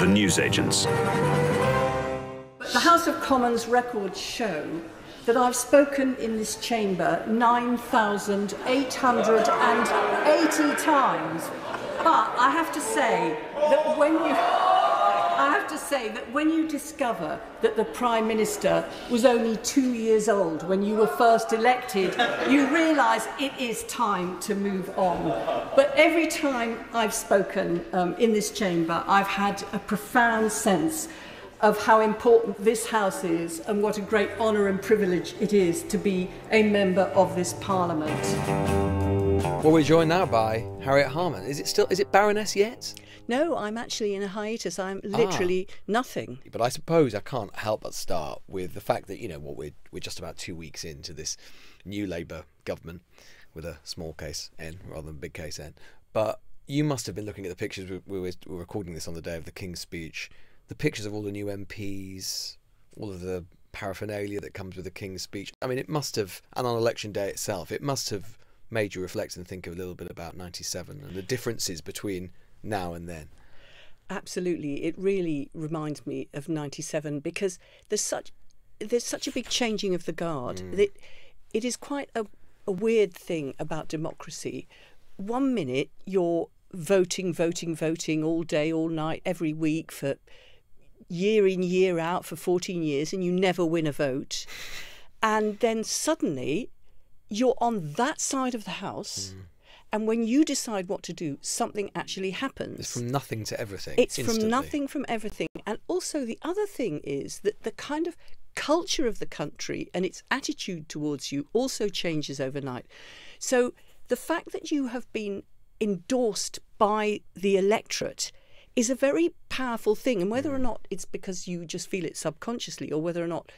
the newsagents. The House of Commons records show that I've spoken in this chamber 9,880 times. But I have to say that when you discover that the Prime Minister was only 2 years old when you were first elected, you realise it is time to move on. But every time I've spoken in this chamber, I've had a profound sense of how important this House is and what a great honour and privilege it is to be a member of this Parliament. Well, we're joined now by Harriet Harman. Is it Baroness yet? No, I'm actually in a hiatus. I'm literally nothing. But I suppose I can't help but start with the fact that, we're just about 2 weeks into this new Labour government with a small case N rather than big case N. But you must have been looking at the pictures. We were recording this on the day of the King's speech. The pictures of all the new MPs, all of the paraphernalia that comes with the King's speech. I mean, it must have, and on election day itself, it must have made you reflect and think a little bit about 97 and the differences between now and then. Absolutely. It really reminds me of 97 because there's such a big changing of the guard. It is quite a weird thing about democracy. 1 minute you're voting all day, all night, every week for year in, year out for 14 years and you never win a vote. And then suddenly you're on that side of the house and when you decide what to do, something actually happens. It's from nothing to everything. It's instantly. from nothing from everything. And also the other thing is that the kind of culture of the country and its attitude towards you also changes overnight. So the fact that you have been endorsed by the electorate is a very powerful thing, and whether or not it's because you just feel it subconsciously or whether or not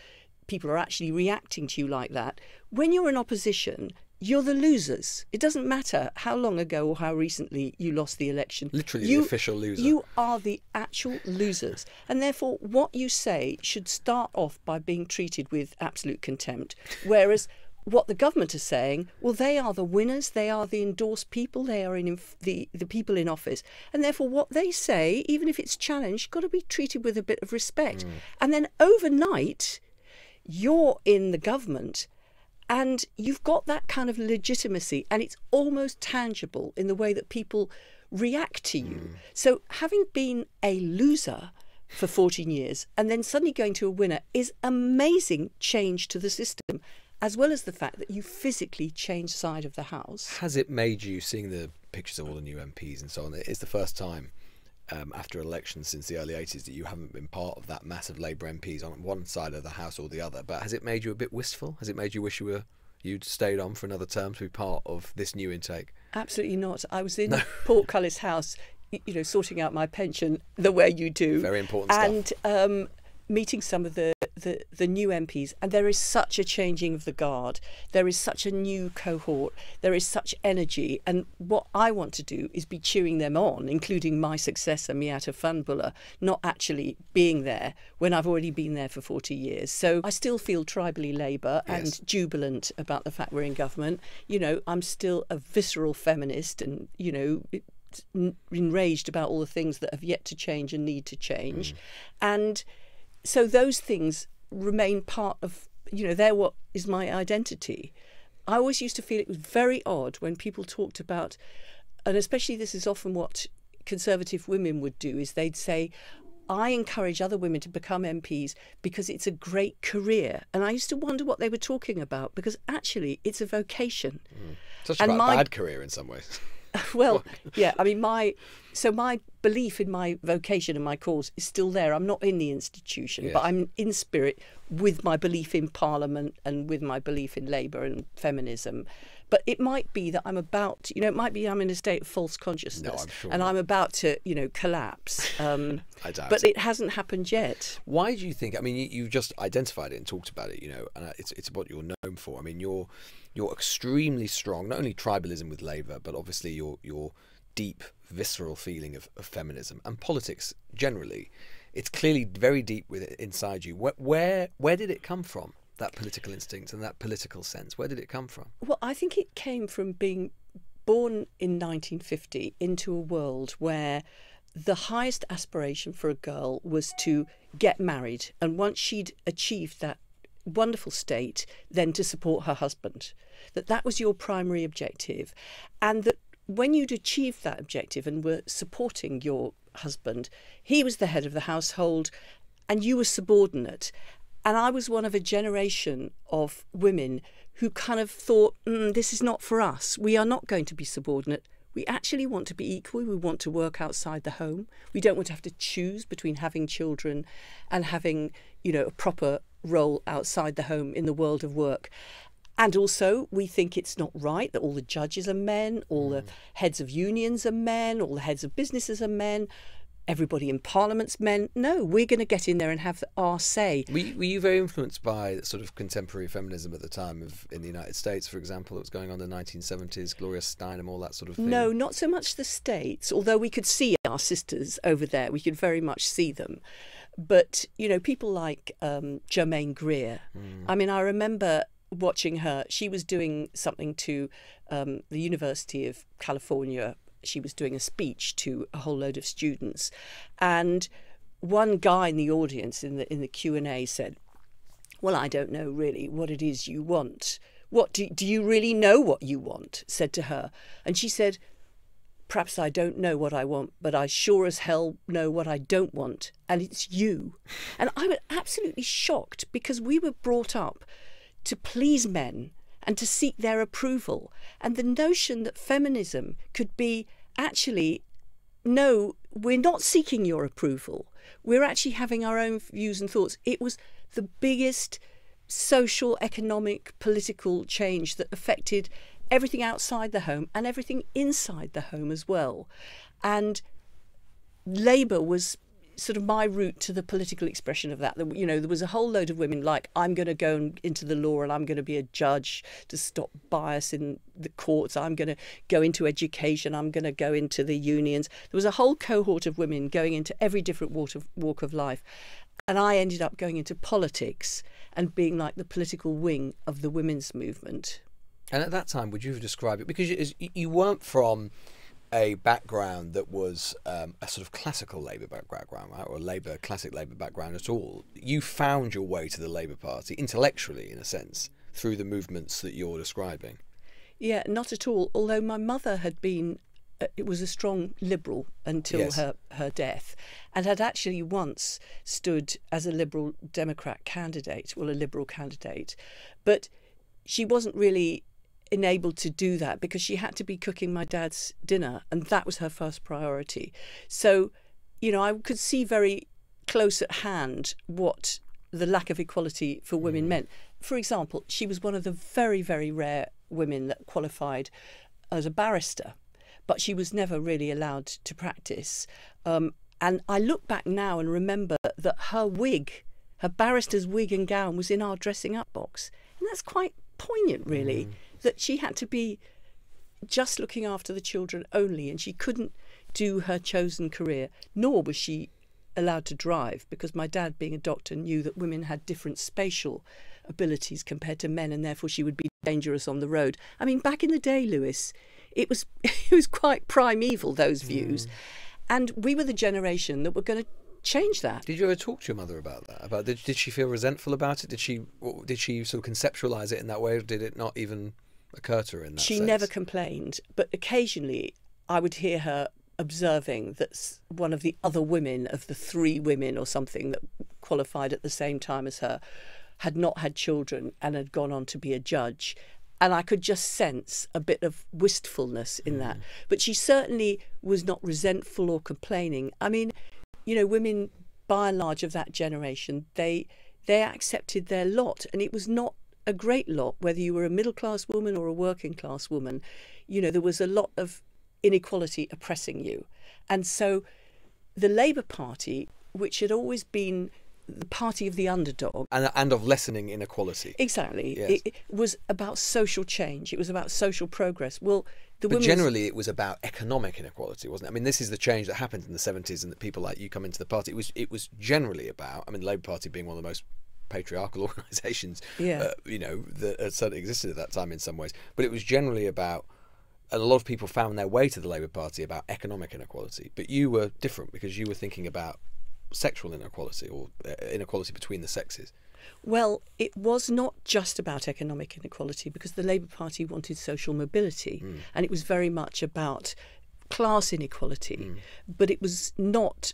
people are actually reacting to you like that, when you're in opposition, you're the losers. It doesn't matter how long ago or how recently you lost the election. Literally the official loser. You are the actual losers. And therefore, what you say should start off by being treated with absolute contempt. Whereas what the government is saying, well, they are the winners, they are the endorsed people, they are the people in office. And therefore, what they say, even if it's challenged, got to be treated with a bit of respect. And then overnight, you're in the government and you've got that kind of legitimacy and it's almost tangible in the way that people react to you. So having been a loser for 14 years and then suddenly going to a winner is amazing change to the system, as well as the fact that you physically change side of the house. Has it made you, seeing the pictures of all the new MPs and so on, it's the first time after elections since the early 80s that you haven't been part of that massive Labour MPs on one side of the house or the other, but has it made you a bit wistful? Has it made you wish you'd stayed on for another term to be part of this new intake? Absolutely not. I was in Portcullis House, sorting out my pension the way you do. Very important stuff. And meeting some of the new MPs, and there is such a changing of the guard. There is such a new cohort. There is such energy. And what I want to do is be cheering them on, including my successor, Miata Funbulla, not actually being there when I've already been there for 40 years. So I still feel tribally Labour and jubilant about the fact we're in government. I'm still a visceral feminist and, enraged about all the things that have yet to change and need to change. And so those things remain part of, they're what is my identity. I always used to feel it was very odd when people talked about, and especially this is often what Conservative women would do, is they'd say, I encourage other women to become MPs because it's a great career. And I used to wonder what they were talking about, because actually it's a vocation. Such a bad career in some ways. Well, yeah, I mean, my belief in my vocation and my cause is still there. I'm not in the institution, but I'm in spirit with my belief in Parliament and with my belief in Labour and feminism. But it might be that I'm about, it might be I'm in a state of false consciousness and I'm about to, collapse. I doubt but it hasn't happened yet. Why do you think, I mean, you just identified it and talked about it, and it's what you're known for. I mean, you're extremely strong, not only tribalism with Labour, but obviously your deep, visceral feeling of feminism and politics generally. It's clearly very deep inside you. Where did it come from? That political instinct and that political sense, where did it come from? Well, I think it came from being born in 1950 into a world where the highest aspiration for a girl was to get married. And once she'd achieved that wonderful state, then to support her husband. That was your primary objective. And that when you'd achieved that objective and were supporting your husband, he was the head of the household and you were subordinate. And I was one of a generation of women who kind of thought, this is not for us. We are not going to be subordinate. We actually want to be equal. We want to work outside the home. We don't want to have to choose between having children and having, a proper role outside the home in the world of work. And also, we think it's not right that all the judges are men, all the heads of unions are men, all the heads of businesses are men, everybody in Parliament's men. No, we're going to get in there and have our say. Were you very influenced by sort of contemporary feminism at the time in the United States, for example? It was going on in the 1970s, Gloria Steinem, all that sort of thing? No, not so much the States, although we could see our sisters over there. We could very much see them. But, people like Germaine Greer. I mean, I remember watching her. She was doing something to the University of California. She was doing a speech to a whole load of students, and one guy in the audience in the Q&A said, "Well, I don't know really what it is you want. What do you really know what you want?" said to her, and she said, "Perhaps I don't know what I want, but I sure as hell know what I don't want, and it's you." And I was absolutely shocked because we were brought up to please men and to seek their approval. And the notion that feminism could be actually, no, we're not seeking your approval. We're actually having our own views and thoughts. It was the biggest social, economic, political change that affected everything outside the home and everything inside the home as well. And Labour was sort of my route to the political expression of that. There was a whole load of women like, I'm going to go into the law and I'm going to be a judge to stop bias in the courts. I'm going to go into education. I'm going to go into the unions. There was a whole cohort of women going into every different walk of life. And I ended up going into politics and being like the political wing of the women's movement. And at that time, would you have described it? Because you weren't from a background that was a sort of classical Labour background, right? Or a classic Labour background at all. You found your way to the Labour Party intellectually, in a sense, through the movements that you're describing. Yeah, not at all. Although my mother had been, it was a strong Liberal until her death, and had actually once stood as a Liberal Democrat candidate, well, a Liberal candidate, but she wasn't really enabled to do that because she had to be cooking my dad's dinner, and that was her first priority. So, I could see very close at hand what the lack of equality for women meant. For example, she was one of the very, very rare women that qualified as a barrister, but she was never really allowed to practice. And I look back now and remember that her barrister's wig and gown was in our dressing up box. And that's quite poignant, really. That she had to be just looking after the children only, and she couldn't do her chosen career, nor was she allowed to drive, because my dad, being a doctor, knew that women had different spatial abilities compared to men, and therefore she would be dangerous on the road. I mean, back in the day, Lewis, it was quite primeval, those views. And we were the generation that were going to change that. Did you ever talk to your mother about that? Did she feel resentful about it? Did she sort of conceptualise it in that way, or did it not even occur to her in that sense? She never complained, but occasionally I would hear her observing that one of the other women of the 3 women or something that qualified at the same time as her had not had children and had gone on to be a judge. And I could just sense a bit of wistfulness in that. But she certainly was not resentful or complaining. I mean, women, by and large, of that generation, they accepted their lot. And it was not a great lot, whether you were a middle-class woman or a working-class woman. There was a lot of inequality oppressing you. And so the Labour Party, which had always been the party of the underdog. And of lessening inequality. Exactly. Yes. It was about social change. It was about social progress. Well, but generally it was about economic inequality, wasn't it? I mean, this is the change that happened in the 70s, and that people like you come into the party. It was generally about, I mean, the Labour Party being one of the most patriarchal organisations, that certainly existed at that time in some ways. But it was generally about a lot of people found their way to the Labour Party about economic inequality, but you were different because you were thinking about sexual inequality or inequality between the sexes. Well, it was not just about economic inequality, because the Labour Party wanted social mobility, and it was very much about class inequality, but it was not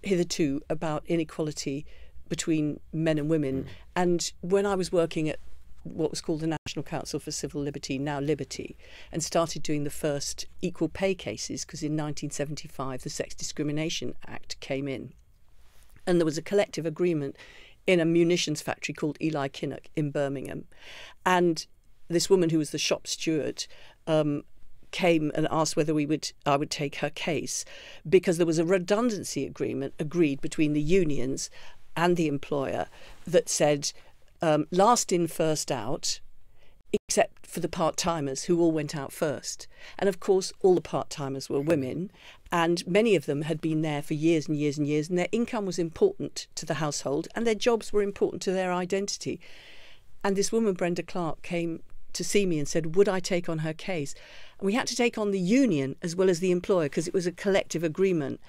hitherto about inequality between men and women. And when I was working at what was called the National Council for Civil Liberty, now Liberty, and started doing the first equal pay cases, because in 1975 the Sex Discrimination Act came in, and there was a collective agreement in a munitions factory called Eli Kinnock in Birmingham. And this woman who was the shop steward came and asked whether I would take her case, because there was a redundancy agreement agreed between the unions and the employer that said last in, first out, except for the part-timers who all went out first. And of course, all the part-timers were women, and many of them had been there for years and years and years, and their income was important to the household, and their jobs were important to their identity. And this woman, Brenda Clark, came to see me and said, would I take on her case? And we had to take on the union as well as the employer, because it was a collective agreement.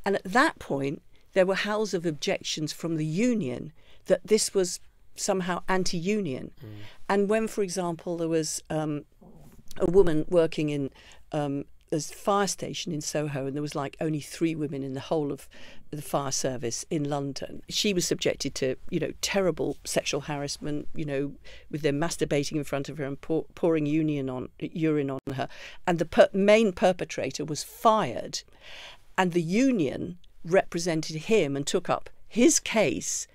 And at that point, there were howls of objections from the union that this was somehow anti-union. And when, for example, there was a woman working in a fire station in Soho, and there was like only 3 women in the whole of the fire service in London, she was subjected to, terrible sexual harassment, with them masturbating in front of her and pouring urine on her. And the main perpetrator was fired, and the union represented him and took up his case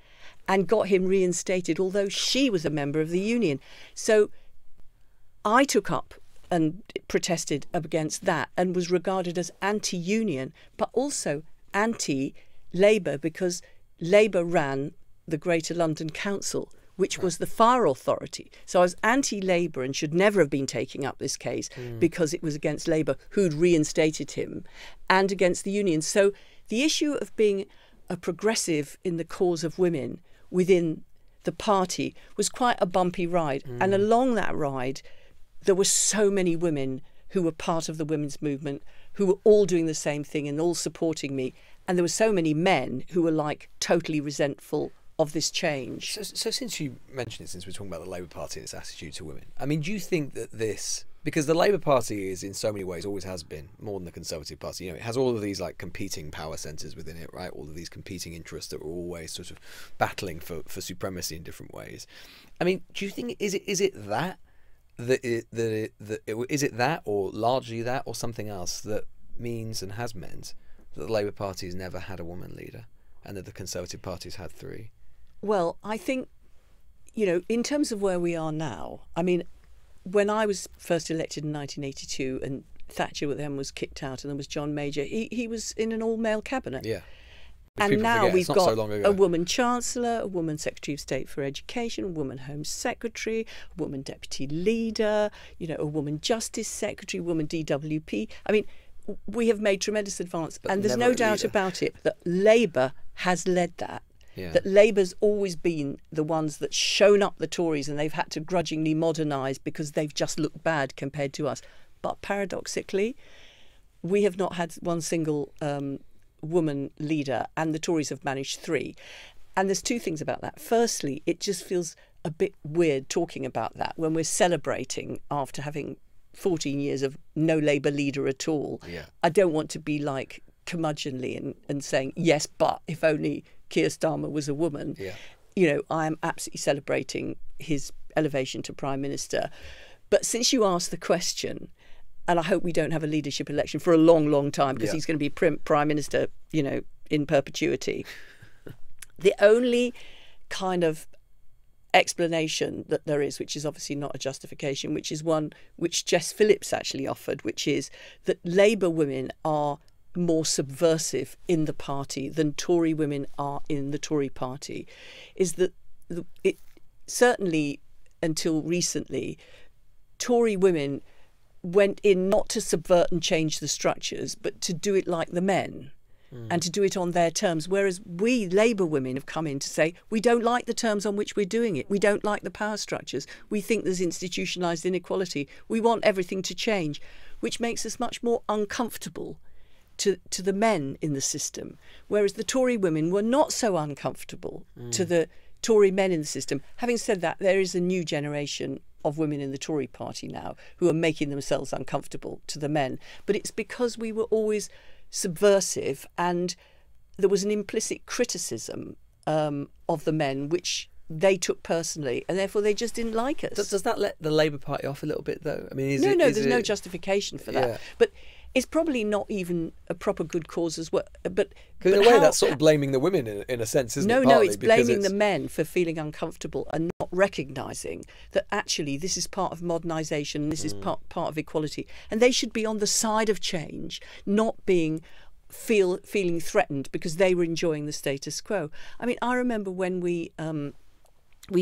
and got him reinstated, although she was a member of the union. So I took up and protested against that, and was regarded as anti-union, but also anti-Labour, because Labour ran the Greater London Council, which was the fire authority. So I was anti-Labour and should never have been taking up this case, because it was against Labour, who'd reinstated him, and against the union. So the issue of being a progressive in the cause of women within the party was quite a bumpy ride. And along that ride, there were so many women who were part of the women's movement, who were all doing the same thing and all supporting me. And there were so many men who were like totally resentful of this change. So since you mentioned it, since we're talking about the Labour Party and its attitude to women, I mean, do you think that this, because the Labour Party is in so many ways, always has been, more than the Conservative Party, it has all of these like competing power centres within it, right? All of these competing interests that were always sort of battling for supremacy in different ways. I mean, do you think, is it that or largely that, or something else that means and has meant that the Labour Party has never had a woman leader and that the Conservative Party's had 3? Well, I think, in terms of where we are now, I mean, when I was first elected in 1982 and Thatcher then was kicked out and there was John Major, he was in an all-male cabinet. Yeah. And now we've got a woman Chancellor, a woman Secretary of State for Education, a woman Home Secretary, a woman Deputy Leader, a woman Justice Secretary, a woman DWP. I mean, we have made tremendous advance, and there's no doubt about it that Labour has led that. Yeah. That Labour's always been the ones that shown up the Tories, and they've had to grudgingly modernise because they've just looked bad compared to us. But paradoxically, we have not had one single woman leader, and the Tories have managed 3. And there's 2 things about that. Firstly, it just feels a bit weird talking about that when we're celebrating after having 14 years of no Labour leader at all. Yeah. I don't want to be like curmudgeonly and saying, yes, but if only Keir Starmer was a woman. Yeah. I am absolutely celebrating his elevation to Prime Minister. But since you asked the question, and I hope we don't have a leadership election for a long, long time, because he's going to be Prime Minister, in perpetuity. The only kind of explanation that there is, which is obviously not a justification, which is one which Jess Phillips actually offered, which is that Labour women are more subversive in the party than Tory women are in the Tory party, is that it certainly until recently, Tory women went in not to subvert and change the structures, but to do it like the men. and to do it on their terms, whereas we Labour women have come in to say we don't like the terms on which we're doing it. We don't like the power structures. We think there's institutionalised inequality. We want everything to change, which makes us much more uncomfortable to the men in the system, whereas the Tory women were not so uncomfortable to the Tory men in the system. Having said that, there is a new generation of women in the Tory party now who are making themselves uncomfortable to the men. But it's because we were always subversive and there was an implicit criticism of the men, which they took personally, and therefore they just didn't like us. Does that let the Labour Party off a little bit, though? I mean, there's no justification for that. Yeah. But it's probably not even a proper good cause as well. But in a way, that's sort of blaming the women in a sense, isn't it? No, it's blaming the men for feeling uncomfortable and not recognising that actually this is part of modernisation, this is part of equality, and they should be on the side of change, not feeling threatened because they were enjoying the status quo. I mean, I remember when we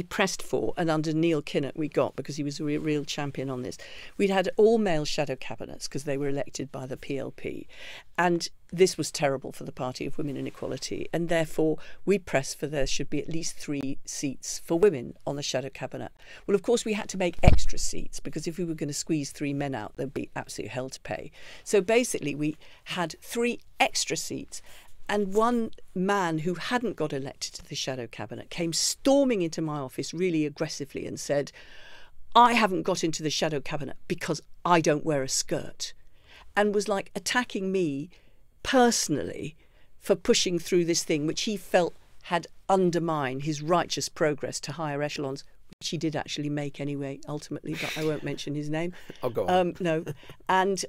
pressed for, and under Neil Kinnock we got, because he was a real champion on this, we'd had all male shadow cabinets because they were elected by the PLP, and this was terrible for the Party of Women and Equality, and therefore we pressed for there should be at least 3 seats for women on the shadow cabinet. Well, of course we had to make extra seats because if we were going to squeeze 3 men out there'd be absolute hell to pay. So basically we had 3 extra seats. And one man who hadn't got elected to the shadow cabinet came storming into my office really aggressively and said, I haven't got into the shadow cabinet because I don't wear a skirt, and was like attacking me personally for pushing through this thing which he felt had undermined his righteous progress to higher echelons, which he did actually make anyway, ultimately, but I won't mention his name. Oh, go on. No. And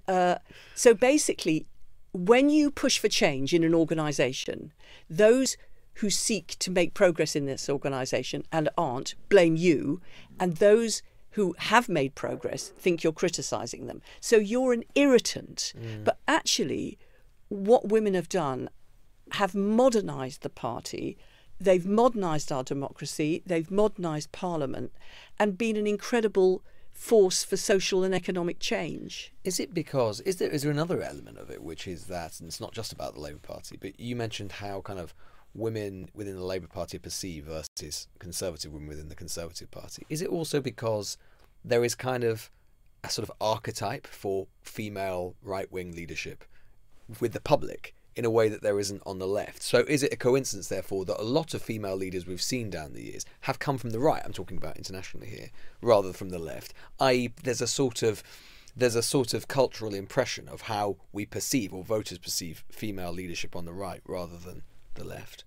so basically, when you push for change in an organisation, those who seek to make progress in this organisation and aren't blame you, and those who have made progress think you're criticising them. So you're an irritant. But actually, what women have done have modernised the party, they've modernised our democracy, they've modernised Parliament, and been an incredible force for social and economic change. Is it because is there another element of it, which is that, and it's not just about the Labour Party, but you mentioned how kind of women within the Labour Party are perceived versus Conservative women within the Conservative Party. Is it also because there is kind of a sort of archetype for female right-wing leadership with the public in a way that there isn't on the left? So is it a coincidence, therefore, that a lot of female leaders we've seen down the years have come from the right, I'm talking about internationally here, rather than from the left, i.e. there's a sort of cultural impression of how we perceive, or voters perceive, female leadership on the right rather than the left?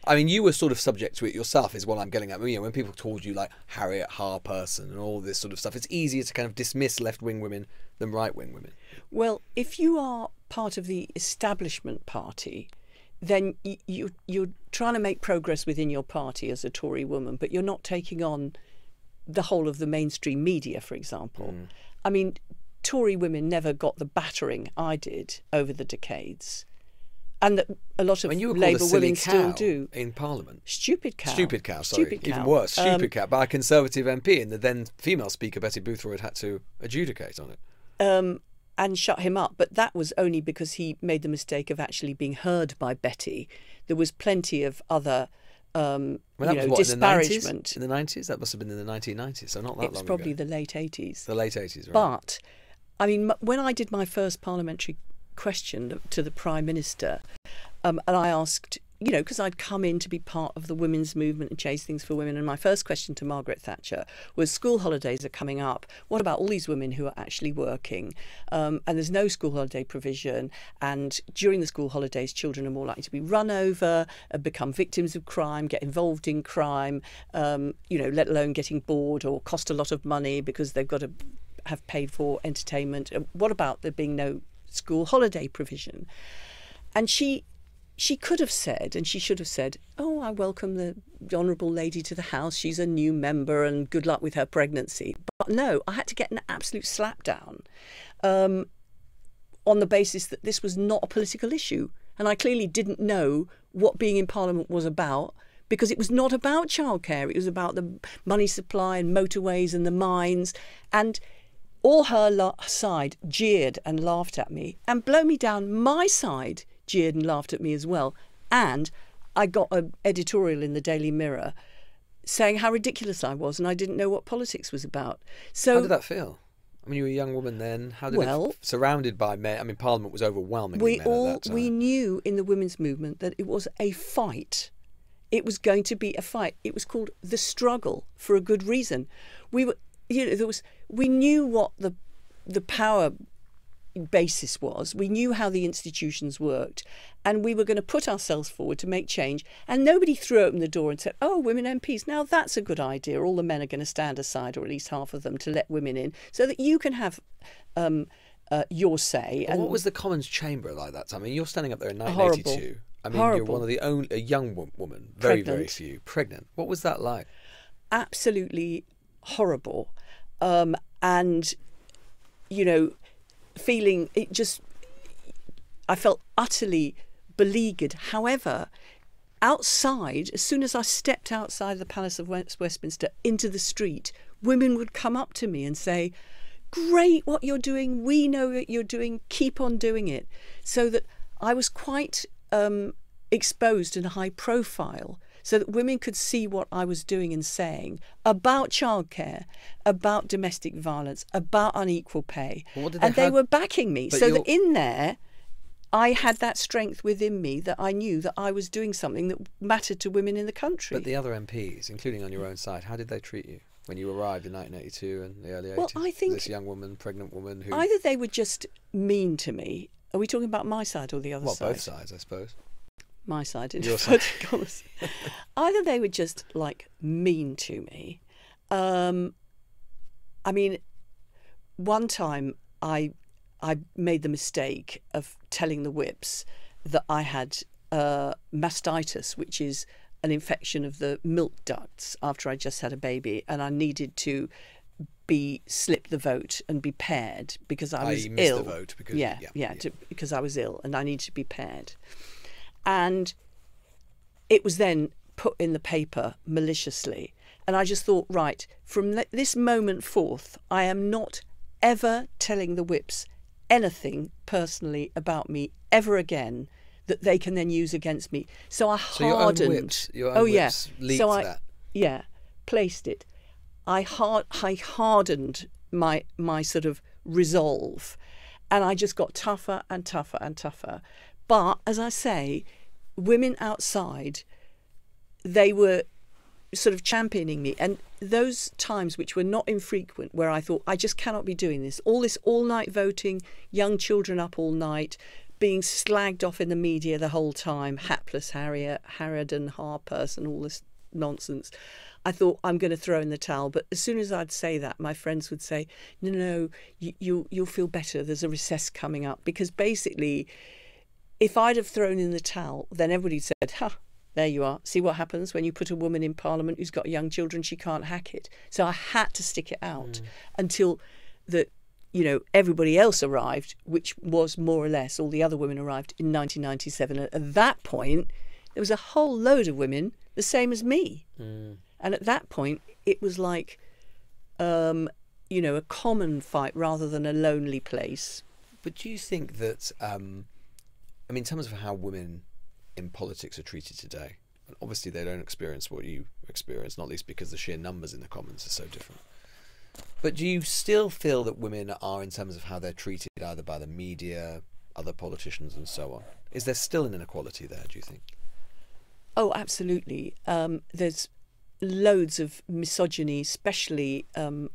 I mean, you were sort of subject to it yourself, is what I'm getting at. You know, when people told you like Harriet Harman and all this sort of stuff, it's easier to kind of dismiss left-wing women than right-wing women. Well, if you are part of the establishment party, then you're trying to make progress within your party as a Tory woman, but you're not taking on the whole of the mainstream media, for example. I mean, Tory women never got the battering I did over the decades. And that a lot of Labour women still do. In Parliament. Stupid cow. Stupid cow, sorry. Stupid cow. Even worse, stupid cow, by a Conservative MP, and the then female Speaker, Betty Boothroyd, had to adjudicate on it. And shut him up. But that was only because he made the mistake of actually being heard by Betty. There was plenty of other disparagement. In the 90s? That must have been in the 1990s, so not that long ago. It was probably the late 80s. The late 80s, right. But, I mean, when I did my first parliamentary question to the Prime Minister, and I asked, you know, because I'd come in to be part of the women's movement and chase things for women, and my first question to Margaret Thatcher was, school holidays are coming up, what about all these women who are actually working, and there's no school holiday provision, and during the school holidays children are more likely to be run over, become victims of crime, get involved in crime, let alone getting bored or cost a lot of money because they've got to have paid for entertainment. What about there being no school holiday provision? And she could have said, and she should have said, oh, I welcome the honourable lady to the House, she's a new member and good luck with her pregnancy. But no, I had to get an absolute slap down on the basis that this was not a political issue. And I clearly didn't know what being in Parliament was about, because it was not about childcare. It was about the money supply and motorways and the mines. And all her side jeered and laughed at me, and blow me down, my side jeered and laughed at me as well. And I got an editorial in the Daily Mirror saying how ridiculous I was and I didn't know what politics was about. So how did that feel? I mean, you were a young woman then. How did it, surrounded by men? I mean, Parliament was overwhelmingly men at that time. We knew in the women's movement that it was a fight. It was going to be a fight. It was called the struggle for a good reason. We were, we knew what the power basis was. We knew how the institutions worked, and we were going to put ourselves forward to make change. And nobody threw open the door and said, "Oh, women MPs, now that's a good idea. All the men are going to stand aside, or at least half of them, to let women in, so that you can have your say." And what was the Commons chamber like that time? I mean, you're standing up there in 1982. Horrible. I mean, Horrible. you're one of the only a young woman, very Pregnant. few, pregnant. What was that like? Absolutely horrible, and feeling it just. I felt utterly beleaguered. However, outside, as soon as I stepped outside the Palace of Westminster into the street, women would come up to me and say, "Great what you're doing. We know what you're doing. Keep on doing it." So that I was quite exposed and high profile, so that women could see what I was doing and saying about childcare, about domestic violence, about unequal pay. They were backing me. So that in there, I had that strength within me that I knew that I was doing something that mattered to women in the country. But the other MPs, including on your own side, how did they treat you when you arrived in 1982 and the early 80s? Well, I think this young woman, pregnant woman who... Either they were just mean to me. Are we talking about my side or the other side? Well, both sides, I suppose. My side, in Your side. inverted commas. Either they were just like mean to me. I mean, one time I made the mistake of telling the whips that I had mastitis, which is an infection of the milk ducts after I just had a baby, and I needed to slip the vote and be paired because I was ill. The vote because because I was ill and I needed to be paired. And it was then put in the paper maliciously. And I just thought, right, from this moment forth, I am not ever telling the whips anything personally about me ever again that they can then use against me. So I hardened. Your own whips leaked that. Yeah, placed it. I hardened my sort of resolve, and I just got tougher and tougher and tougher. But as I say, women outside, they were sort of championing me. And those times, which were not infrequent, where I thought, I just cannot be doing this all-night voting, young children up all night, being slagged off in the media the whole time, hapless Harriet Harman and all this nonsense. I thought, I'm going to throw in the towel. But as soon as I'd say that, my friends would say, no, you'll feel better. There's a recess coming up. Because basically, if I'd have thrown in the towel, then everybody said, there you are. See what happens when you put a woman in Parliament who's got young children, she can't hack it. So I had to stick it out until everybody else arrived, which was more or less all the other women arrived in 1997. At that point, there was a whole load of women the same as me. And at that point, it was like, a common fight rather than a lonely place. But do you think that, in terms of how women in politics are treated today, and obviously they don't experience what you experience, not least because the sheer numbers in the Commons are so different. But do you still feel that women are, in terms of how they're treated either by the media, other politicians and so on? Is there still an inequality there, do you think? Oh, absolutely. There's loads of misogyny, especially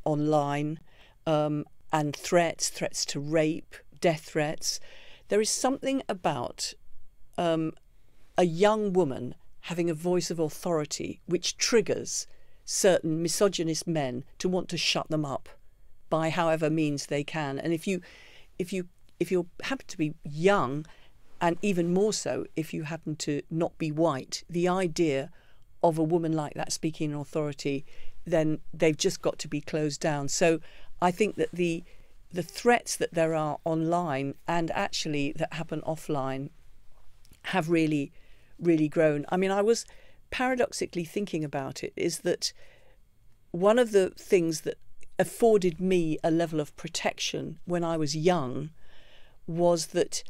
online, and threats to rape, death threats. There is something about a young woman having a voice of authority which triggers certain misogynist men to want to shut them up by however means they can. And if you happen to be young, and even more so if you happen to not be white, the idea of a woman like that speaking in authority, then they've just got to be closed down. So I think that the threats that there are online and actually that happen offline have really, really grown. I mean, I was paradoxically thinking about it, is that one of the things that afforded me a level of protection when I was young was that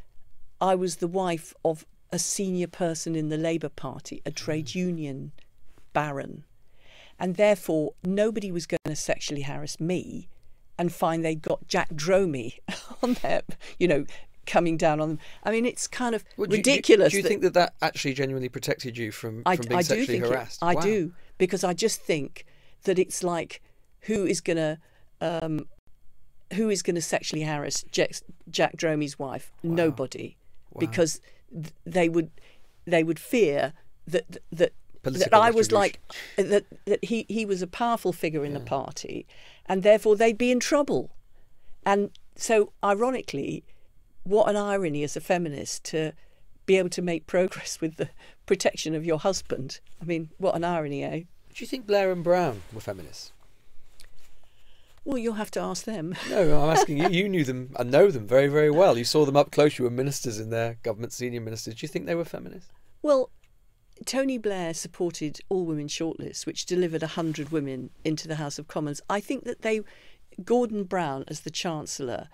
I was the wife of a senior person in the Labour Party, a trade union baron, and therefore nobody was going to sexually harass me and find they'd got Jack Dromy on their, coming down on them. I mean, it's kind of ridiculous. Do you think that actually genuinely protected you from being sexually harassed? I do, because I just think that it's like, who is going to sexually harass Jack Dromy's wife? Wow. Nobody, because they would fear that I was like that he was a powerful figure in the party, and therefore they'd be in trouble. And so, ironically, what an irony as a feminist to be able to make progress with the protection of your husband. I mean, what an irony, eh? Do you think Blair and Brown were feminists? Well, you'll have to ask them. No, I'm asking you. You knew them and know them very, very well. You saw them up close. You were ministers in their government, senior ministers. Do you think they were feminists? Well, Tony Blair supported All Women Shortlist, which delivered 100 women into the House of Commons. I think that Gordon Brown, as the Chancellor,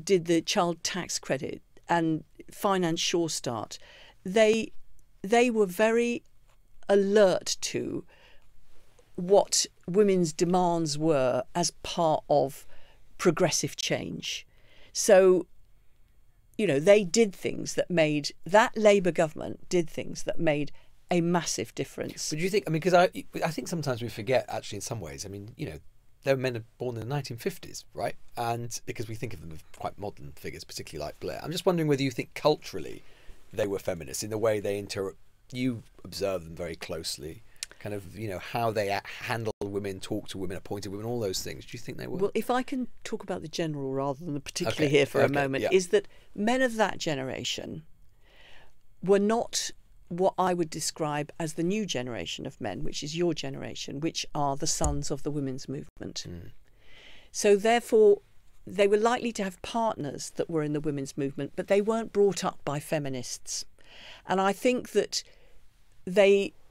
did the child tax credit and Finance Sure Start. They were very alert to what women's demands were as part of progressive change. So, they did things that made, that Labour government did things that made a massive difference. But do you think, because I think sometimes we forget, actually, in some ways, there were men born in the 1950s, right? And because we think of them as quite modern figures, particularly like Blair. I'm just wondering whether you think culturally they were feminists in the way they you observe them very closely, kind of, how they handle women, talk to women, appointed women, all those things. Do you think they were? Well, if I can talk about the general rather than the particular here for a moment, is that men of that generation were not what I would describe as the new generation of men, which is your generation, which are the sons of the women's movement. Mm. So therefore, they were likely to have partners that were in the women's movement, but they weren't brought up by feminists. And I think that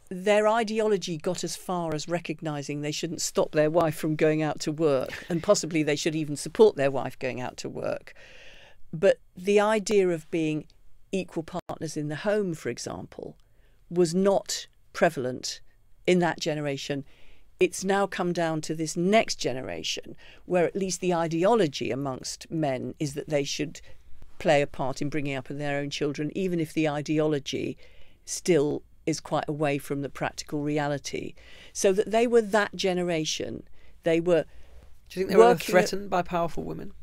their ideology got as far as recognising they shouldn't stop their wife from going out to work, and possibly they should even support their wife going out to work. But the idea of being equal partners in the home, for example, was not prevalent in that generation. It's now come down to this next generation where at least the ideology amongst men is that they should play a part in bringing up their own children, even if the ideology still is quite away from the practical reality. So that they were that generation. They were. Do you think they were threatened by powerful women?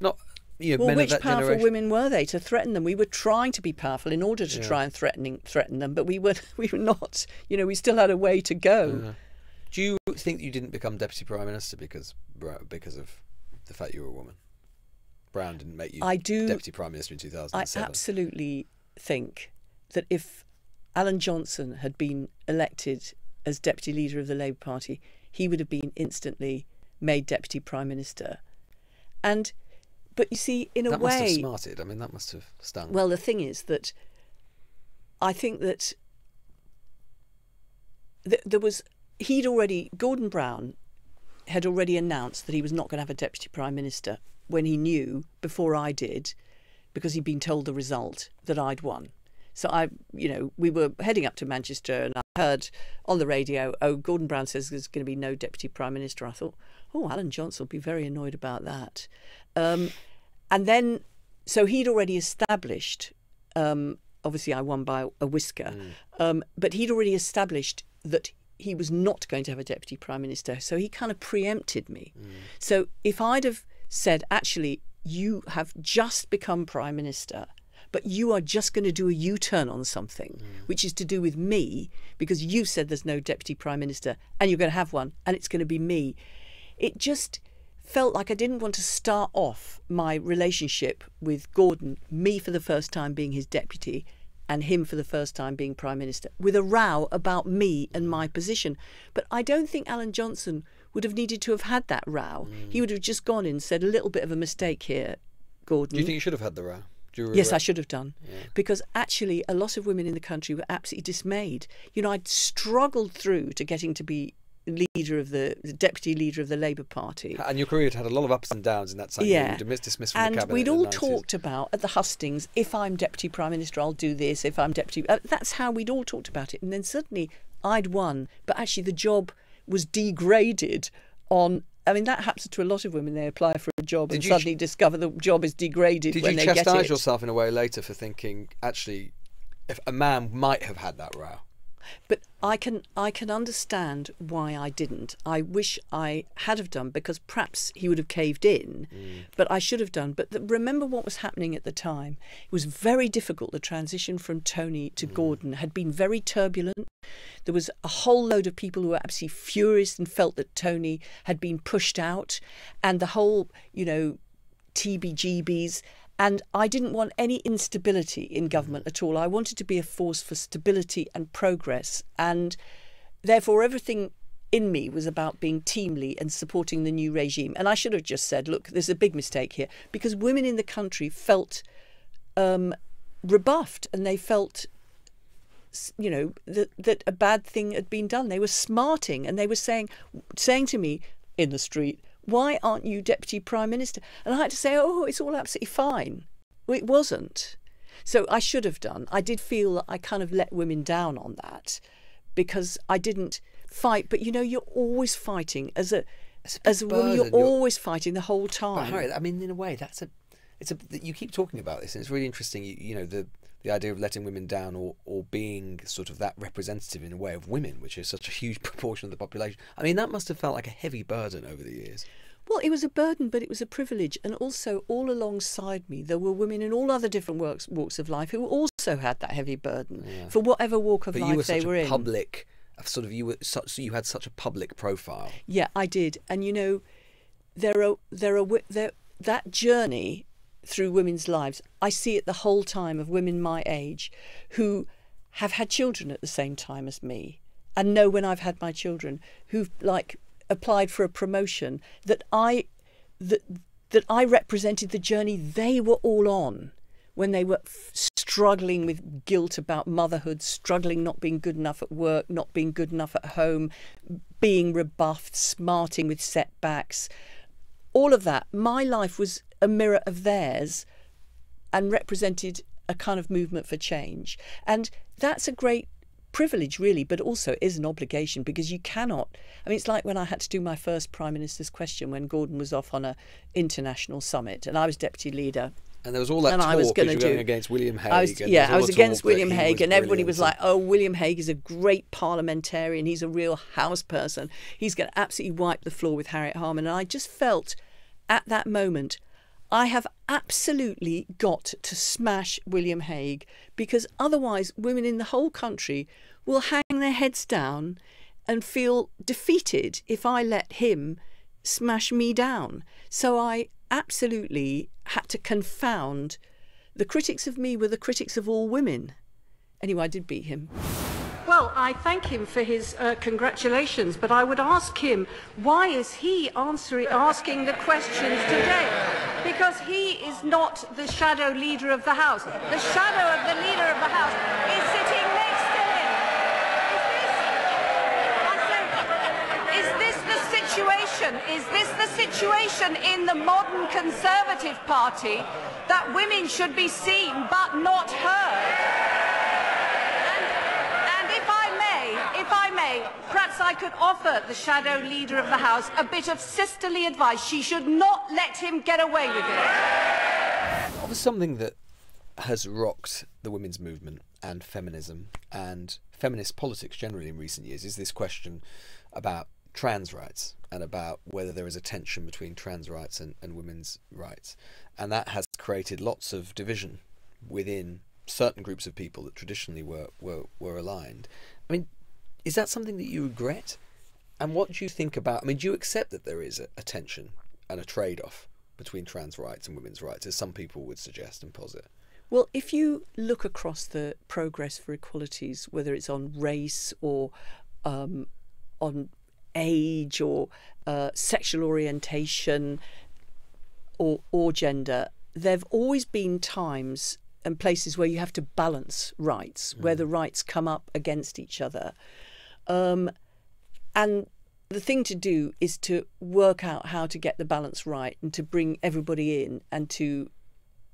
Not, men which of that powerful generation? Women were they to threaten them? We were trying to be powerful in order to try and threaten them, but we were not. We still had a way to go. Do you think you didn't become deputy prime minister because of the fact you were a woman? Brown didn't make you deputy prime minister in 2007. I absolutely think that if Alan Johnson had been elected as deputy leader of the Labour Party, he would have been instantly made deputy prime minister. But you see, in a way, that must have smarted. That must have stung. Well, the thing is that I think that Gordon Brown had already announced that he was not going to have a deputy prime minister when he knew, before I did, because he'd been told the result, that I'd won. So we were heading up to Manchester, and I heard on the radio, Gordon Brown says there's going to be no deputy prime minister. I thought, Alan Johnson will be very annoyed about that. And then, so he'd already established, obviously I won by a whisker, but he'd already established that he was not going to have a deputy prime minister. So he kind of preempted me. So if I'd have said, actually, you have just become prime minister, but you are just going to do a U-turn on something, which is to do with me, because you said there's no deputy prime minister and you're going to have one and it's going to be me. It just felt like I didn't want to start off my relationship with Gordon, me for the first time being his deputy and him for the first time being prime minister, with a row about me and my position. But I don't think Alan Johnson would have needed to have had that row. He would have just gone in and said, a little bit of a mistake here, Gordon. Do you think you should have had the row? Yes, I should have done. Yeah. Because actually a lot of women in the country were absolutely dismayed. I'd struggled through to getting to be the deputy leader of the Labour Party. And your career had had a lot of ups and downs in that time. Yeah. You were dismissed from the cabinet. And we'd in all the 90s. talked about at the hustings, if I'm deputy prime minister, I'll do this. If I'm deputy, that's how we'd all talked about it. And then suddenly I'd won, but actually the job was degraded on. I mean, that happens to a lot of women. They apply for a job and suddenly discover the job is degraded when they get it. Did you chastise yourself in a way later for thinking, actually, if a man might have had that row? But I can understand why I didn't. I wish I had have done, because perhaps he would have caved in, but I should have done. But remember what was happening at the time. It was very difficult. The transition from Tony to Gordon had been very turbulent. There was a whole load of people who were absolutely furious and felt that Tony had been pushed out, and the whole, TBGBs. And I didn't want any instability in government at all. I wanted to be a force for stability and progress. And therefore, everything in me was about being teamly and supporting the new regime. And I should have just said, look, there's a big mistake here, because women in the country felt rebuffed, and they felt, that a bad thing had been done. They were smarting, and they were saying to me in the street, why aren't you deputy prime minister? And I had to say, oh, it's all absolutely fine. Well, it wasn't. So I should have done. I did feel that I kind of let women down on that, because I didn't fight. But you're always fighting as a woman. You're always fighting the whole time. But Harriet, I mean, in a way, you keep talking about this, and it's really interesting. The idea of letting women down, or being sort of that representative in a way of women, which is such a huge proportion of the population. I mean, that must have felt like a heavy burden over the years. Well, it was a burden, but it was a privilege. And also, all alongside me, there were women in all other different walks of life who also had that heavy burden, for whatever walk of life they were in. You had such a public profile. Yeah, I did. And that journey through women's lives, I see it the whole time, of women my age who have had children at the same time as me, and know when I've had my children, who've applied for a promotion, that I represented the journey they were all on when they were struggling with guilt about motherhood, struggling not being good enough at work, not being good enough at home, being rebuffed, smarting with setbacks. All of that, my life was a mirror of theirs, and represented a kind of movement for change. And that's a great privilege, really, but also is an obligation, because you cannot. I mean, it's like when I had to do my first Prime Minister's question when Gordon was off on an international summit, and I was deputy leader. And there was all that talk, because you were going against William Hague. I was against William Hague, and everybody was like, oh, William Hague is a great parliamentarian. He's a real house person. He's going to absolutely wipe the floor with Harriet Harman. And I just felt at that moment, I have absolutely got to smash William Hague, because otherwise women in the whole country will hang their heads down and feel defeated if I let him smash me down. So I absolutely had to confound. The critics of me were the critics of all women. Anyway, I did beat him. Well, I thank him for his congratulations, but I would ask him, why is he asking the questions today? Because he is not the shadow leader of the House. The shadow of the leader of the House is sitting next to him. Is this the situation in the modern Conservative Party, that women should be seen but not heard? If I may, perhaps I could offer the shadow leader of the House a bit of sisterly advice. She should not let him get away with it. Well, something that has rocked the women's movement and feminism and feminist politics generally in recent years is this question about trans rights, and about whether there is a tension between trans rights and women's rights. And that has created lots of division within certain groups of people that traditionally were aligned. I mean, is that something that you regret? And what do you think about, I mean, do you accept that there is a tension and a trade-off between trans rights and women's rights, as some people would suggest and posit? Well, if you look across the progress for equalities, whether it's on race or on age or sexual orientation or gender, there have always been times and places where you have to balance rights, where the rights come up against each other. And the thing to do is to work out how to get the balance right and to bring everybody in and to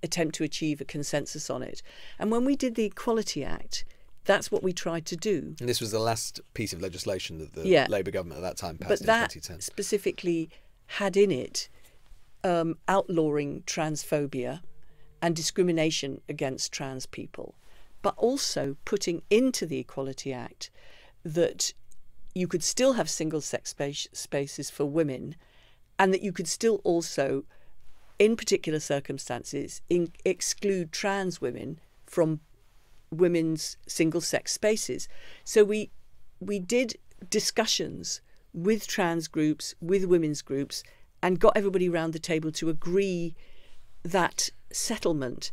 attempt to achieve a consensus on it. And when we did the Equality Act, that's what we tried to do. And this was the last piece of legislation that the Labour government at that time passed in 2010. But that specifically had in it outlawing transphobia and discrimination against trans people, but also putting into the Equality Act that you could still have single-sex spaces for women, and that you could still also, in particular circumstances, exclude trans women from women's single-sex spaces. So we did discussions with trans groups, with women's groups, and got everybody around the table to agree that settlement.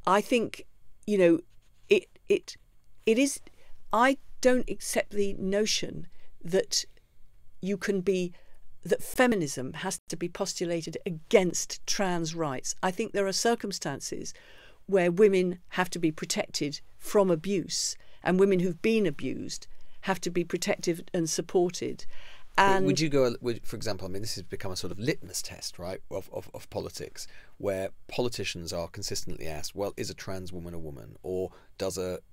I think, you know, it is. I don't accept the notion that that feminism has to be postulated against trans rights. I think there are circumstances where women have to be protected from abuse, and women who've been abused have to be protected and supported. And would you go, for example, I mean, this has become a sort of litmus test, right, of politics, where politicians are consistently asked, well, is a trans woman a woman? Or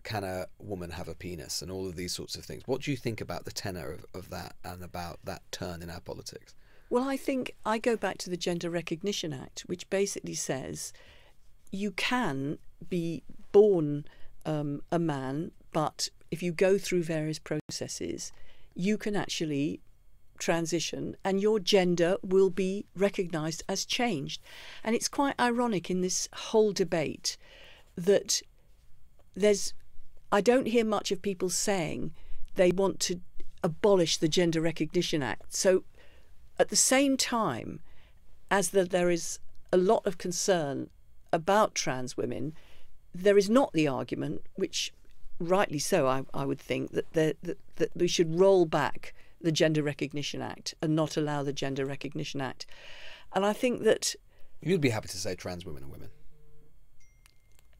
can a woman have a penis? And all of these sorts of things. What do you think about the tenor of that and about that turn in our politics? Well, I think I go back to the Gender Recognition Act, which basically says you can be born a man, but if you go through various processes, you can actually transition and your gender will be recognised as changed. And it's quite ironic in this whole debate that I don't hear much of people saying they want to abolish the Gender Recognition Act. So at the same time as there is a lot of concern about trans women, there is not the argument, which rightly so I would think, that we should roll back the Gender Recognition Act and not allow the Gender Recognition Act. And I think that you'd be happy to say trans women are women.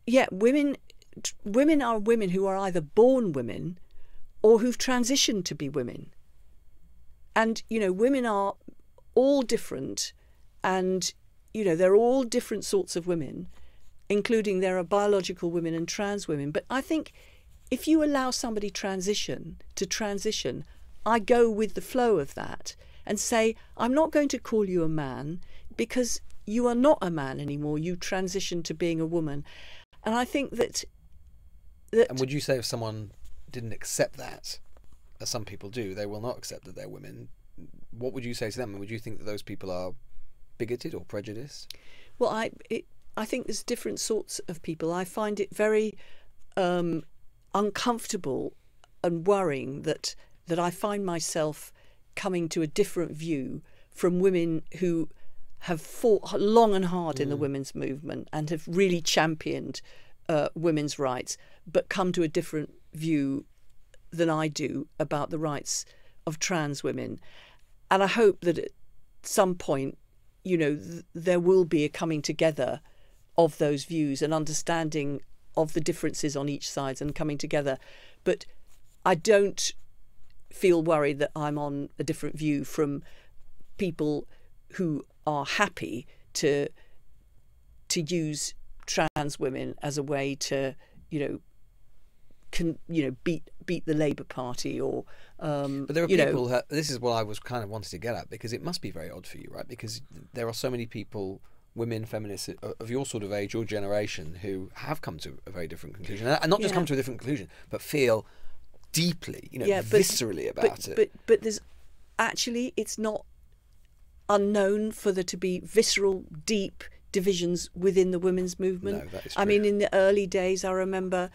Yeah, women are women who are either born women or who've transitioned to be women. And, you know, women are all different, and, you know, they're all different sorts of women, including there are biological women and trans women. But I think if you allow somebody to transition, I go with the flow of that and say, I'm not going to call you a man because you are not a man anymore. You transition to being a woman. And I think that... And would you say if someone didn't accept that, as some people do, they will not accept that they're women, what would you say to them? And would you think that those people are bigoted or prejudiced? Well, I think there's different sorts of people. I find it very uncomfortable and worrying that I find myself coming to a different view from women who have fought long and hard in the women's movement and have really championed women's rights, but come to a different view than I do about the rights of trans women. And I hope that at some point, you know, there will be a coming together of those views and understanding of the differences on each side and coming together. But I don't feel worried that I'm on a different view from people who are happy to use trans women as a way to, beat the Labour Party or. But there are people. This is what I was kind of wanted to get at, because it must be very odd for you, right? Because there are so many people, women, feminists of your sort of age, your generation, who have come to a very different conclusion, and not just come to a different conclusion, but feel deeply, viscerally about it. But there's actually, it's not unknown for there to be visceral, deep divisions within the women's movement. No, that is true. I mean, in the early days, I remember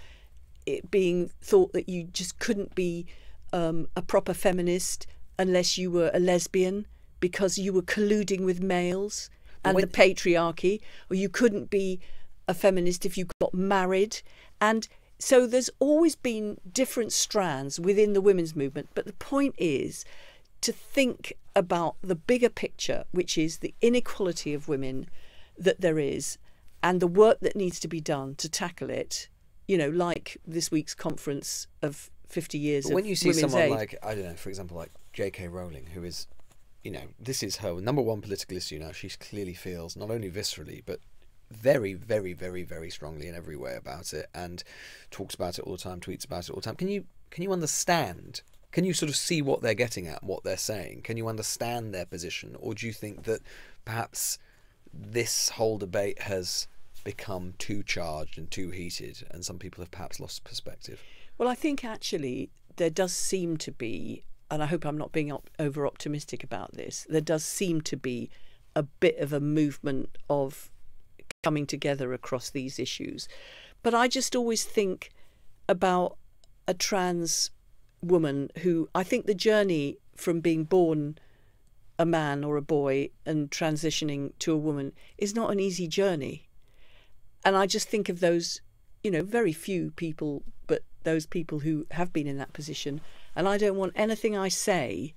it being thought that you just couldn't be a proper feminist unless you were a lesbian because you were colluding with males and the patriarchy, or you couldn't be a feminist if you got married. And so there's always been different strands within the women's movement. But the point is to think about the bigger picture, which is the inequality of women that there is and the work that needs to be done to tackle it, like this week's conference of 50 years of when you see women's someone aid. like, I don't know, for example, like J.K. Rowling, who is, you know, this is her number one political issue now. She clearly feels not only viscerally, but very, very, very, very strongly in every way about it, and talks about it all the time, tweets about it all the time. Can you understand? Can you sort of see what they're getting at, what they're saying? Can you understand their position? Or do you think that perhaps this whole debate has become too charged and too heated, and some people have perhaps lost perspective? Well, I think actually there does seem to be, and I hope I'm not being over-optimistic about this, there does seem to be a bit of a movement of coming together across these issues. But I just always think about a trans woman who, I think the journey from being born a man or a boy and transitioning to a woman is not an easy journey. And I just think of those, you know, very few people, but those people who have been in that position. And I don't want anything I say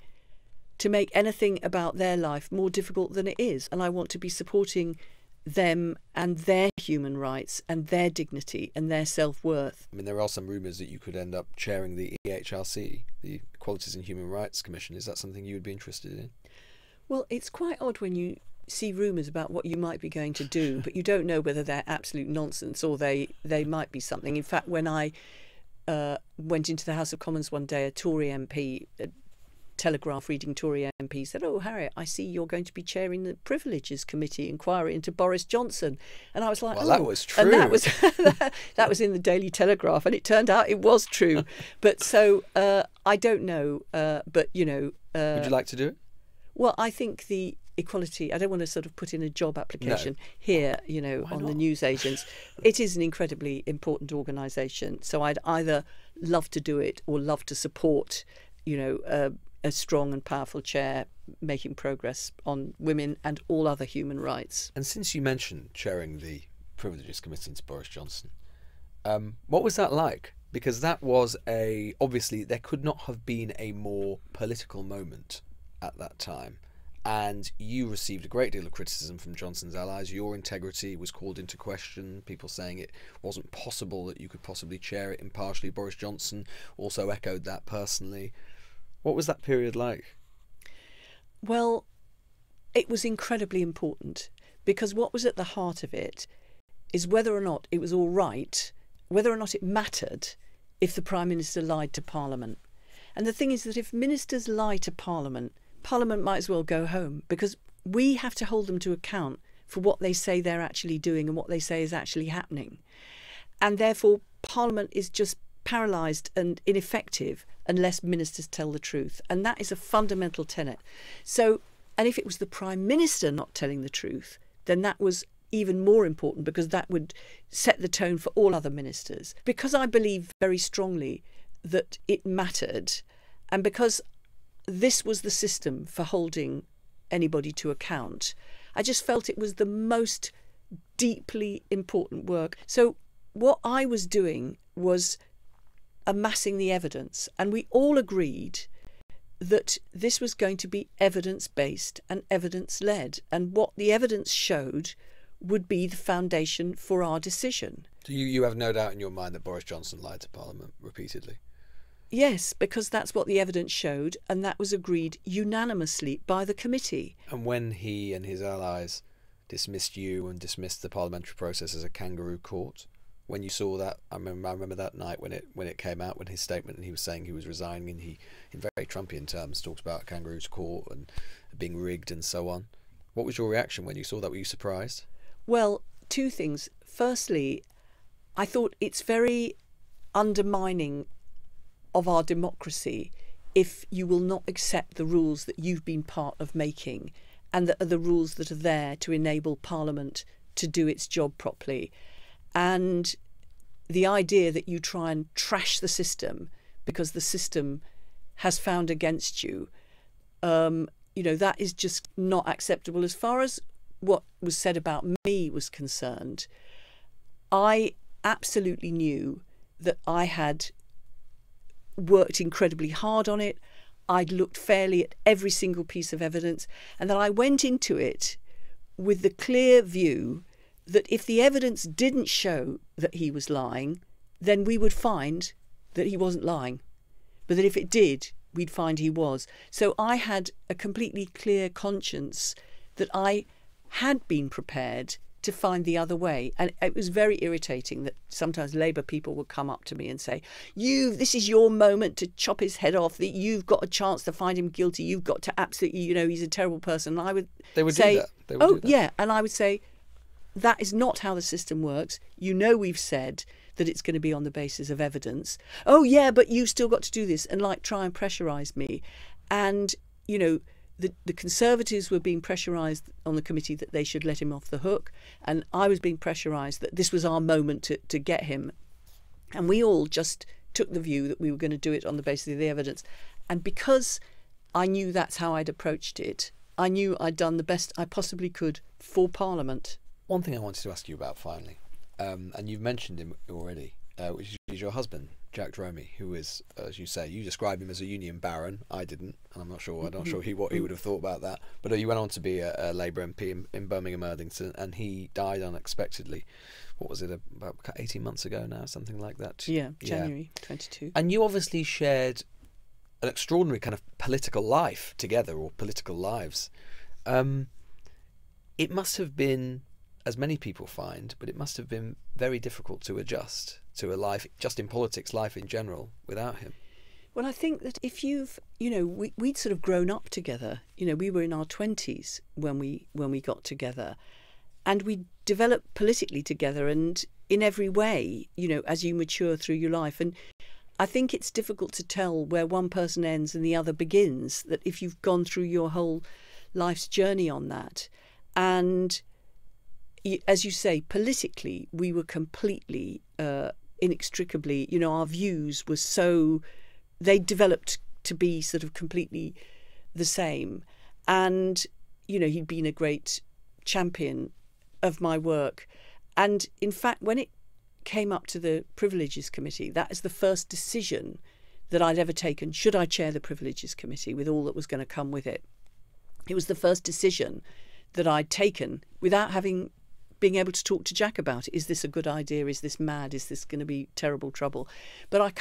to make anything about their life more difficult than it is. And I want to be supporting them and their human rights and their dignity and their self-worth. I mean, there are some rumours that you could end up chairing the EHRC, the Equalities and Human Rights Commission. Is that something you would be interested in? Well, it's quite odd when you see rumours about what you might be going to do, but you don't know whether they're absolute nonsense or they might be something. In fact, when I went into the House of Commons one day, a Tory MP, Telegraph reading Tory MP, said, "Oh, Harriet, I see you're going to be chairing the Privileges Committee inquiry into Boris Johnson." And I was like, well, oh, that was true. And that was that was in the Daily Telegraph, and it turned out it was true. But so I don't know, but you know, would you like to do it? Well, I think the equality, I don't want to sort of put in a job application here, you know, on the newsagents. It is an incredibly important organisation, so I'd either love to do it or love to support, you know, a strong and powerful chair making progress on women and all other human rights. And since you mentioned chairing the Privileges Committee into Boris Johnson, what was that like? Because that was obviously there could not have been a more political moment at that time. And you received a great deal of criticism from Johnson's allies. Your integrity was called into question, people saying it wasn't possible that you could possibly chair it impartially. Boris Johnson also echoed that personally. What was that period like? Well, it was incredibly important, because what was at the heart of it is whether or not it was all right, whether or not it mattered if the Prime Minister lied to Parliament. And the thing is that if ministers lie to Parliament, Parliament might as well go home, because we have to hold them to account for what they say they're actually doing and what they say is actually happening. And therefore, Parliament is just paralysed and ineffective unless ministers tell the truth. And that is a fundamental tenet. So, and if it was the Prime Minister not telling the truth, then that was even more important, because that would set the tone for all other ministers. Because I believe very strongly that it mattered, and because this was the system for holding anybody to account, I just felt it was the most deeply important work. So what I was doing was amassing the evidence, and we all agreed that this was going to be evidence-based and evidence-led, and what the evidence showed would be the foundation for our decision. So you have no doubt in your mind that Boris Johnson lied to Parliament repeatedly? Yes, because that's what the evidence showed, and that was agreed unanimously by the committee. And when he and his allies dismissed you and dismissed the parliamentary process as a kangaroo court, when you saw that, I remember that night when it came out, when his statement, and he was saying he was resigning, and he, in very Trumpian terms, talked about a kangaroo's court and being rigged and so on. What was your reaction when you saw that? Were you surprised? Well, two things. Firstly, I thought it's very undermining of our democracy if you will not accept the rules that you've been part of making, and that are the rules that are there to enable Parliament to do its job properly. And the idea that you try and trash the system because the system has found against you, you know, that is just not acceptable. As far as what was said about me was concerned, I absolutely knew that I had worked incredibly hard on it. I'd looked fairly at every single piece of evidence, and that I went into it with the clear view that if the evidence didn't show that he was lying, then we would find that he wasn't lying. But that if it did, we'd find he was. So I had a completely clear conscience that I had been prepared to find the other way. And it was very irritating that sometimes Labour people would come up to me and say, this is your moment to chop his head off, that you've got a chance to find him guilty, you've got to absolutely, he's a terrible person. And I would say, do that. They would do that. Yeah. And I would say, that is not how the system works. We've said that it's going to be on the basis of evidence. Oh, yeah, but you've still got to do this, and try and pressurise me. And, the Conservatives were being pressurised on the committee that they should let him off the hook. And I was being pressurised that this was our moment to get him. And we all just took the view that we were going to do it on the basis of the evidence. And because I knew that's how I'd approached it, I knew I'd done the best I possibly could for Parliament. One thing I wanted to ask you about finally, and you've mentioned him already, which is your husband, Jack Dromey, who is, as you say, you describe him as a union baron. I didn't, and I'm not sure what he would have thought about that. But he went on to be a Labour MP in Birmingham Erdington, and he died unexpectedly. What was it, about 18 months ago now, something like that? Yeah, January 22. And you obviously shared an extraordinary kind of political life together, or political lives. It must have been, as many people find, but it must have been very difficult to adjust to a life, just in politics, life in general, without him. Well, I think that if we'd sort of grown up together. We were in our 20s when we got together, and we developed politically together, and in every way, as you mature through your life. And I think it's difficult to tell where one person ends and the other begins, that if you've gone through your whole life's journey on that. And as you say, politically, we were completely, inextricably, our views were they developed to be sort of completely the same. And, he'd been a great champion of my work. And in fact, when it came up to the Privileges Committee, that is the first decision that I'd ever taken. Should I chair the Privileges Committee with all that was going to come with it? It was the first decision that I'd taken without being able to talk to Jack about it. Is this a good idea? Is this mad? Is this going to be terrible trouble? But I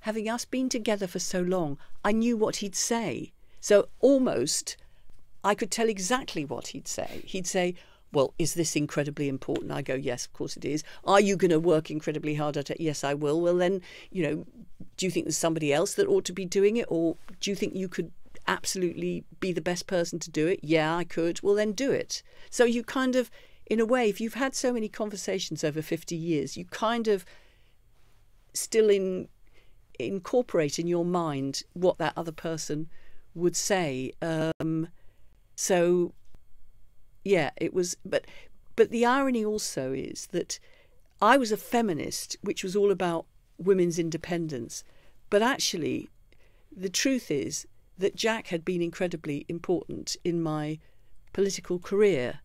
having us been together for so long, I knew what he'd say. So almost I could tell exactly what he'd say. He'd say, well, is this incredibly important? I go, yes, of course it is. Are you going to work incredibly hard at it? Yes, I will. Well, then, do you think there's somebody else that ought to be doing it? Or do you think you could absolutely be the best person to do it? Yeah, I could. Well, then do it. So you in a way, if you've had so many conversations over 50 years, you still incorporate in your mind what that other person would say. So, yeah, it was. But the irony also is that I was a feminist, which was all about women's independence. But actually, the truth is that Jack had been incredibly important in my political career.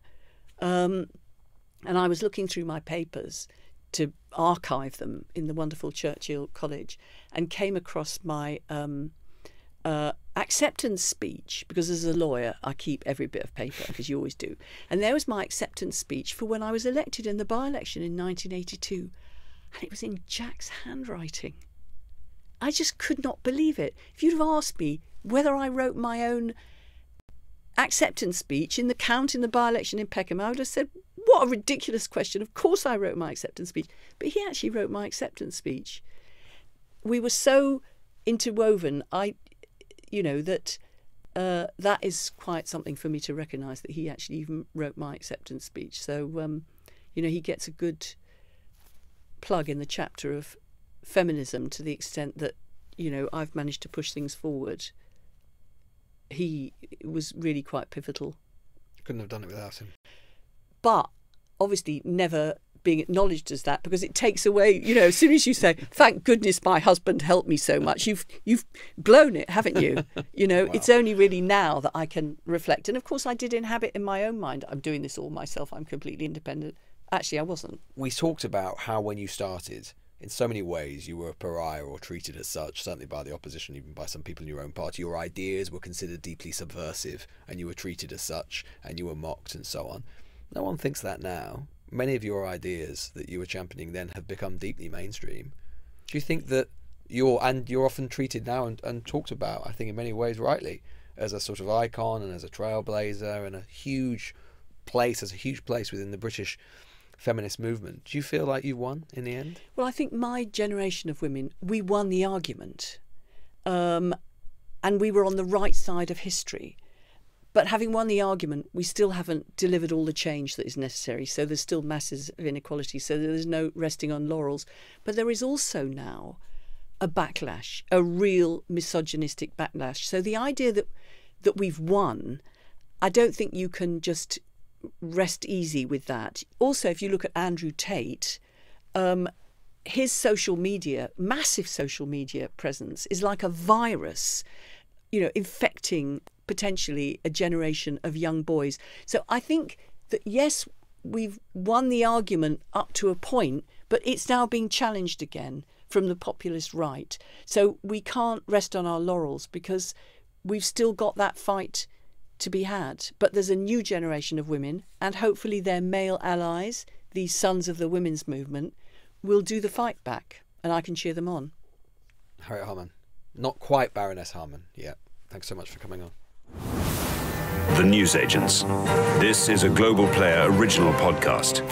And I was looking through my papers to archive them in the wonderful Churchill College, and came across my acceptance speech, because as a lawyer I keep every bit of paper, because you always do. And there was my acceptance speech for when I was elected in the by-election in 1982, and it was in Jack's handwriting. I just could not believe it. If you'd have asked me whether I wrote my own acceptance speech in the count in the by-election in Peckham, I would have said, what a ridiculous question. Of course I wrote my acceptance speech. But he actually wrote my acceptance speech. We were so interwoven, that is quite something for me to recognise, that he actually even wrote my acceptance speech. So, he gets a good plug in the chapter of feminism, to the extent that, I've managed to push things forward. He was really quite pivotal. Couldn't have done it without him. But obviously never being acknowledged as that, because it takes away, as soon as you say, thank goodness my husband helped me so much, you've blown it, haven't you? Wow. It's only really now that I can reflect. And of course I did inhabit in my own mind, I'm doing this all myself, I'm completely independent. Actually, I wasn't. We talked about how when you started, in so many ways, you were a pariah, or treated as such, certainly by the opposition, even by some people in your own party. Your ideas were considered deeply subversive, and you were treated as such, and you were mocked and so on. No one thinks that now. Many of your ideas that you were championing then have become deeply mainstream. Do you think that You're often treated now and talked about, I think in many ways rightly, as a sort of icon and as a trailblazer and a huge place within the British feminist movement. Do you feel like you won in the end? Well, I think my generation of women, we won the argument. And we were on the right side of history. But having won the argument, we still haven't delivered all the change that is necessary. So there's still masses of inequality. So there's no resting on laurels. But there is also now a backlash, a real misogynistic backlash. So the idea that we've won, I don't think you can just rest easy with that. Also, if you look at Andrew Tate, his social media, massive social media presence is like a virus, infecting potentially a generation of young boys. So I think that, yes, we've won the argument up to a point, but it's now being challenged again from the populist right. So we can't rest on our laurels because we've still got that fight to be had. But there's a new generation of women, and hopefully their male allies, these sons of the women's movement, will do the fight back, and I can cheer them on. Harriet Harman. Not quite Baroness Harman yet. Thanks so much for coming on. The Newsagents. This is a Global Player original podcast.